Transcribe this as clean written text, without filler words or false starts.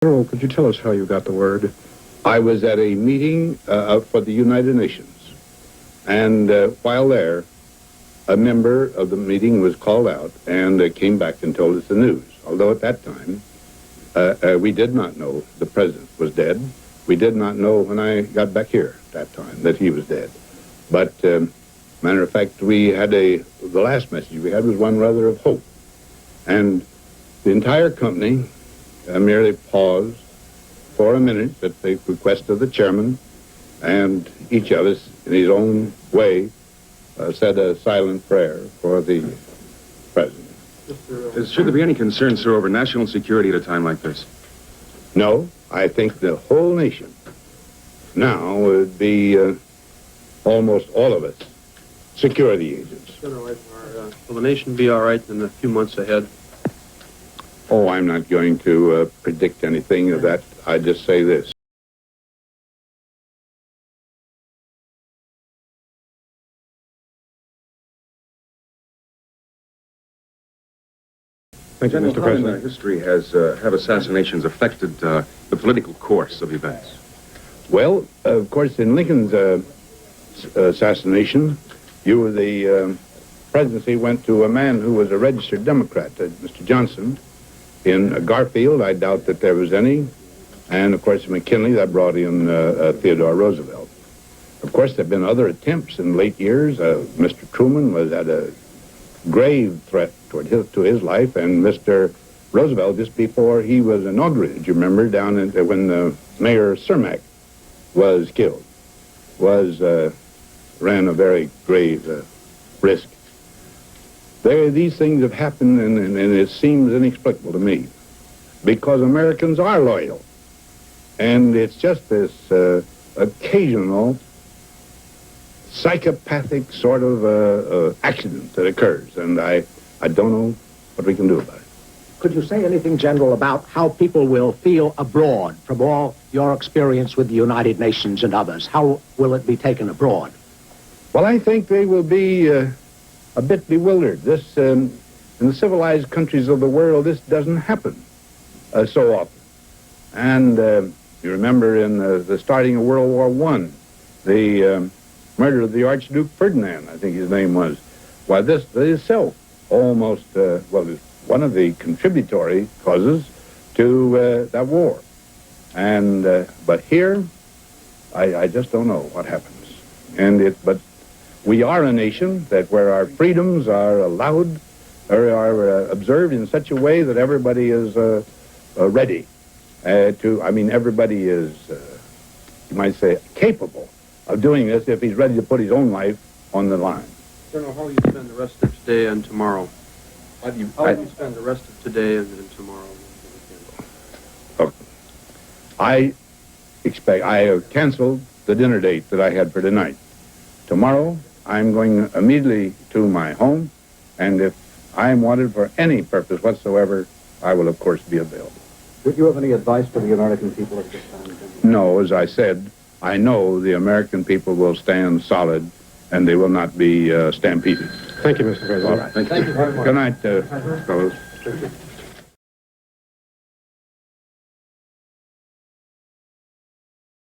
General, could you tell us how you got the word? I was at a meeting for the United Nations, and while there, a member of the meeting was called out and came back and told us the news. Although at that time, we did not know the president was dead. We did not know when I got back here at that time that he was dead. But, matter of fact, we had the last message we had was one rather of hope. And the entire company merely paused for a minute at the request of the chairman, and each of us, in his own way, said a silent prayer for the president. Should there be any concern, sir, over national security at a time like this? No, I think the whole nation now would be almost all of us security agents. General, will the nation be all right in the few months ahead? Oh, I'm not going to predict anything of that. I just say this. Thank you, Mr. President. History have assassinations affected the political course of events? Well, of course, in Lincoln's assassination, the presidency went to a man who was a registered Democrat, Mr. Johnson. In Garfield, I doubt that there was any. And, of course, McKinley, that brought in Theodore Roosevelt. Of course, there have been other attempts in late years. Mr. Truman was at a grave threat to his life, and Mr. Roosevelt, just before he was inaugurated, you remember, down when Mayor Cermak was killed, ran a very grave risk. These things have happened, and it seems inexplicable to me, because Americans are loyal. And it's just this occasional psychopathic sort of accident that occurs, and I don't know what we can do about it. Could you say anything, General, about how people will feel abroad from all your experience with the United Nations and others? How will it be taken abroad? Well, I think they will be a bit bewildered. This, in the civilized countries of the world, this doesn't happen so often. And you remember in the starting of World War I, the murder of the Archduke Ferdinand, I think his name was. Why, this itself almost, is one of the contributory causes to that war. And, but here, I just don't know what happens. But we are a nation where our freedoms are allowed, or are observed in such a way that everybody is ready everybody is, you might say, capable of doing this if he's ready to put his own life on the line. General, how will you spend the rest of today and tomorrow? How will you spend the rest of today and tomorrow? I have canceled the dinner date that I had for tonight. Tomorrow, I'm going immediately to my home, and if I am wanted for any purpose whatsoever, I will, of course, be available. Would you have any advice for the American people at this time? No, as I said, I know the American people will stand solid, and they will not be stampeded. Thank you, Mr. President. All right. Thank you very much. Good night, fellows.